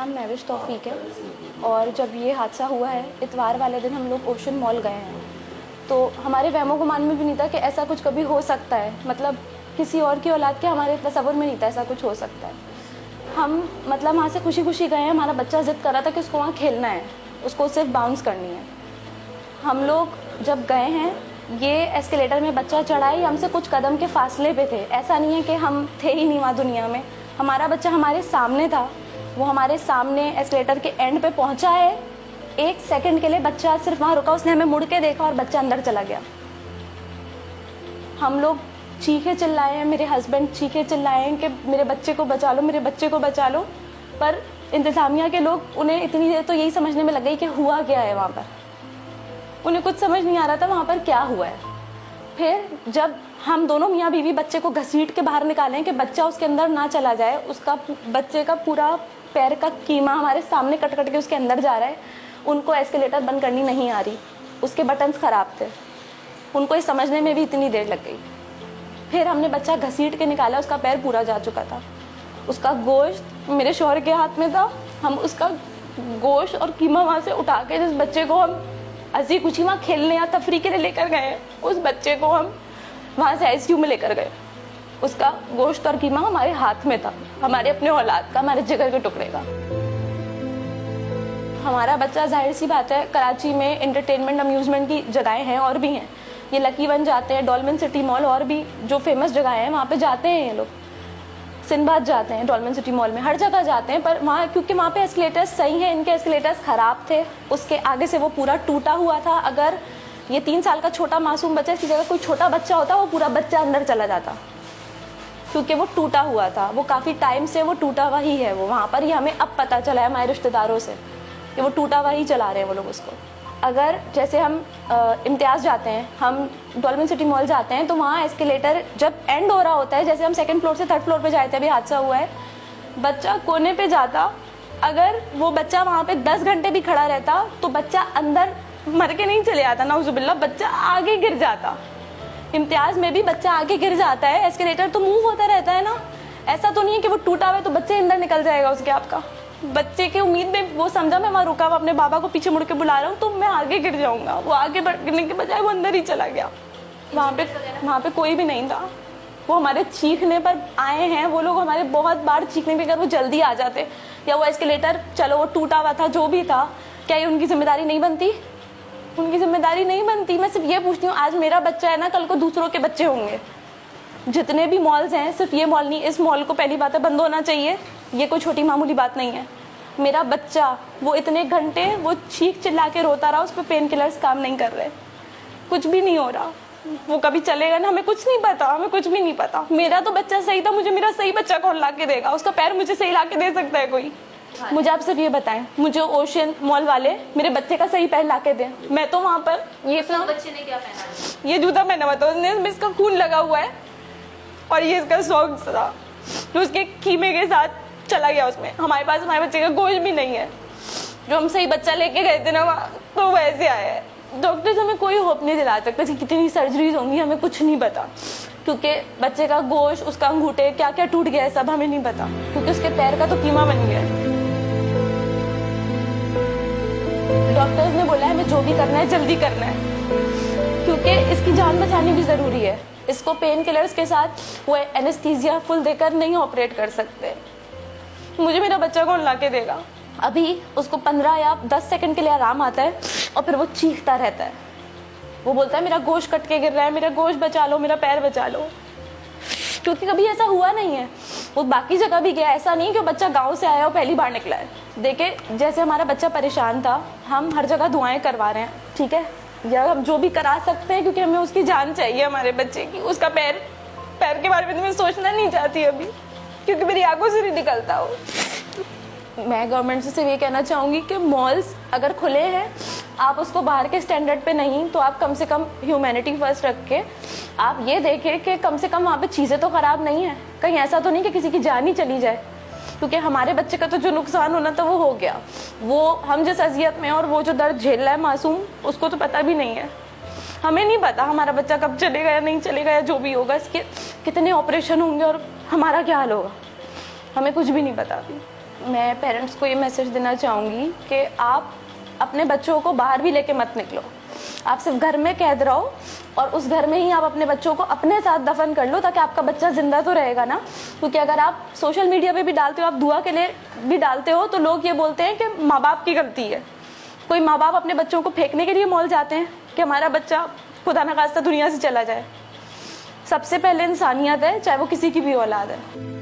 नाम महविश तौफीक है और जब ये हादसा हुआ है इतवार वाले दिन हम लोग ओशन मॉल गए हैं, तो हमारे वहमो गुमान में भी नहीं था कि ऐसा कुछ कभी हो सकता है। मतलब किसी और की औलाद के हमारे तसव्वुर में नहीं था ऐसा कुछ हो सकता है। हम मतलब वहाँ से खुशी खुशी गए हैं। हमारा बच्चा ज़िद कर रहा था कि उसको वहाँ खेलना है, उसको सिर्फ बाउंस करनी है। हम लोग जब गए हैं, ये एस्केलेटर में बच्चा चढ़ा है, हमसे कुछ कदम के फासले पे थे। ऐसा नहीं है कि हम थे ही नहीं वहाँ दुनिया में। हमारा बच्चा हमारे सामने था, वो हमारे सामने एस्केलेटर के एंड पे पहुँचा है। 1 सेकंड के लिए बच्चा सिर्फ वहाँ रुका, उसने हमें मुड़ के देखा और बच्चा अंदर चला गया। हम लोग चीखे चिल्लाए हैं, मेरे हस्बैंड चीखे चिल्लाए हैं कि मेरे बच्चे को बचा लो, मेरे बच्चे को बचा लो। पर इंतज़ामिया के लोग, उन्हें इतनी देर तो यही समझने में लग गई कि हुआ क्या है वहाँ पर। उन्हें कुछ समझ नहीं आ रहा था वहाँ पर क्या हुआ है। फिर जब हम दोनों मियाँ बीवी बच्चे को घसीट के बाहर निकाले कि बच्चा उसके अंदर ना चला जाए, उसका बच्चे का पूरा पैर का कीमा हमारे सामने कट कट के उसके अंदर जा रहा है। उनको एस्केलेटर बंद करनी नहीं आ रही, उसके बटन्स ख़राब थे। उनको ये समझने में भी इतनी देर लग गई। फिर हमने बच्चा घसीट के निकाला, उसका पैर पूरा जा चुका था। उसका गोश्त मेरे शौहर के हाथ में था। हम उसका गोश्त और कीमा वहाँ से उठा के जिस बच्चे को हम हंसी खुशी वहाँ खेलने या तफरी के लिए लेकर गए, उस बच्चे को हम वहाँ से ICU में लेकर गए। उसका गोश्त और कीमा हमारे हाथ में था, हमारे अपने औलाद का, हमारे जिगर के टुकड़े का। हमारा बच्चा, जाहिर सी बात है, कराची में एंटरटेनमेंट अम्यूज़मेंट की जगहें हैं और भी हैं। ये लकी वन जाते हैं, डॉल्मेन सिटी मॉल और भी जो फेमस जगह हैं वहाँ पे जाते हैं ये लोग। सिंबाद जाते हैं, डॉल्मेन सिटी मॉल में, हर जगह जाते हैं। पर वहाँ क्योंकि वहाँ पे एस्केलेटर्स सही हैं, इनके एस्केलेटर्स ख़राब थे, उसके आगे से वो पूरा टूटा हुआ था। अगर ये 3 साल का छोटा मासूम बच्चा, इसकी जगह कोई छोटा बच्चा होता, वो पूरा बच्चा अंदर चला जाता, क्योंकि वो टूटा हुआ था। वो काफ़ी टाइम से वो टूटा हुआ ही है वो वहाँ पर। ये हमें अब पता चला है हमारे रिश्तेदारों से कि वो टूटा हुआ ही चला रहे हैं वो लोग उसको। अगर जैसे हम इम्तियाज़ जाते हैं, हम डॉल्मेन सिटी मॉल जाते हैं, तो वहाँ एस्केलेटर जब एंड हो रहा होता है, जैसे हम 2nd फ्लोर से 3rd फ्लोर पे जाते हैं, अभी हादसा हुआ है, बच्चा कोने पे जाता। अगर वो बच्चा वहाँ पे 10 घंटे भी खड़ा रहता तो बच्चा अंदर मर के नहीं चले आता, नाउजुबिल्लाह, बच्चा आगे गिर जाता। इम्तियाज़ में भी बच्चा आगे गिर जाता है। एस्केलेटर तो मूव होता रहता है ना, ऐसा तो नहीं है कि वो टूटा हुआ है तो बच्चे अंदर निकल जाएगा उसके आपका। बच्चे की उम्मीद में वो समझा मैं वहाँ रुका हुआ अपने बाबा को पीछे मुड़ के बुला रहा हूँ तो मैं आगे गिर जाऊँगा। वो आगे गिरने के बजाय वो अंदर ही चला गया। वहाँ पे कोई भी नहीं था। वो हमारे चीखने पर आए हैं, वो लोग हमारे बहुत बार चीखने पे, अगर वो जल्दी आ जाते या वो एस्केलेटर, चलो वो टूटा हुआ था जो भी था, क्या ये उनकी जिम्मेदारी नहीं बनती? उनकी जिम्मेदारी नहीं बनती। मैं सिर्फ ये पूछती हूँ, आज मेरा बच्चा है ना, कल को दूसरों के बच्चे होंगे। जितने भी मॉल्स हैं, सिर्फ ये मॉल नहीं, इस मॉल को पहली बात है बंद होना चाहिए। ये कोई छोटी मामूली बात नहीं है। मेरा बच्चा, वो इतने घंटे वो चीख चिल्ला के रोता रहा, उस पर पेन किलर्स काम नहीं कर रहे, कुछ भी नहीं हो रहा। वो कभी चलेगा ना, हमें कुछ नहीं पता, हमें कुछ भी नहीं पता। मेरा तो बच्चा सही था, मुझे मेरा सही बच्चा कौन ला के देगा? उसका पैर मुझे सही ला के दे सकता है कोई? मुझे आप सिर्फ ये बताएं, मुझे ओशन मॉल वाले मेरे बच्चे का सही पैर ला के दें। मैं तो वहाँ पर ये बच्चे ने क्या पहना? ये जूता पहना हुआ था, इसका खून लगा हुआ है और ये इसका सॉक्स था जो उसके कीमे के साथ चला गया उसमें। हमारे पास हमारे बच्चे का गोश्त भी नहीं है। जो हम सही बच्चा लेके गए थे ना वहाँ, तो वैसे आया है। डॉक्टर्स हमें कोई होप नहीं दिला सकते कि कितनी सर्जरीज होंगी, हमें कुछ नहीं पता, क्योंकि बच्चे का गोश्त, उसका अंगूठे, क्या क्या टूट गया है सब हमें नहीं पता, क्योंकि उसके पैर का तो कीमा बन गया है। डॉक्टर्स ने बोला है हमें जो भी करना है जल्दी करना है, क्योंकि इसकी जान बचानी भी ज़रूरी है। इसको पेन किलर्स के साथ वो एनेस्थीसिया फुल देकर नहीं ऑपरेट कर सकते। मुझे मेरा बच्चा कौन ला के देगा? अभी उसको 15 या 10 सेकंड के लिए आराम आता है और फिर वो चीखता रहता है। वो बोलता है मेरा गोश्त कट के गिर रहा है, मेरा गोश्त बचा लो, मेरा पैर बचा लो, क्योंकि कभी ऐसा हुआ नहीं है। वो बाकी जगह भी गया, ऐसा नहीं कि बच्चा गांव से आया और पहली बार निकला है। देखे, जैसे हमारा बच्चा परेशान था, हम हर जगह दुआएं करवा रहे हैं, ठीक है, या हम जो भी करा सकते हैं, क्योंकि हमें उसकी जान चाहिए हमारे बच्चे की। उसका पैर के बारे में तो मैं सोचना नहीं चाहती अभी, क्योंकि मेरी आंखों से नहीं निकलता हो। मैं गवर्नमेंट से सिर्फ ये कहना चाहूँगी कि मॉल्स अगर खुले हैं, आप उसको बाहर के स्टैंडर्ड पे नहीं, तो आप कम से कम ह्यूमैनिटी फर्स्ट रख के आप ये देखें कि कम से कम वहाँ पे चीज़ें तो ख़राब नहीं है, कहीं ऐसा तो नहीं कि किसी की जान ही चली जाए। क्योंकि हमारे बच्चे का तो जो नुकसान होना था वो हो गया। वो हम जिस अजियत में और वो जो दर्द झेल रहा है मासूम, उसको तो पता भी नहीं है। हमें नहीं पता हमारा बच्चा कब चलेगा या नहीं चलेगा, या जो भी होगा, इसके कितने ऑपरेशन होंगे और हमारा क्या हाल होगा, हमें कुछ भी नहीं पता अभी। मैं पेरेंट्स को ये मैसेज देना चाहूँगी कि आप अपने बच्चों को बाहर भी लेके मत निकलो, आप सिर्फ घर में कैद रहो और उस घर में ही आप अपने बच्चों को अपने साथ दफन कर लो, ताकि आपका बच्चा जिंदा तो रहेगा ना। क्योंकि अगर आप सोशल मीडिया पे भी डालते हो, आप दुआ के लिए भी डालते हो, तो लोग ये बोलते हैं कि माँ बाप की गलती है। कोई माँ बाप अपने बच्चों को फेंकने के लिए मॉल जाते हैं कि हमारा बच्चा खुदा न खास्ता दुनिया से चला जाए। सबसे पहले इंसानियत है, चाहे वो किसी की भी औलाद है।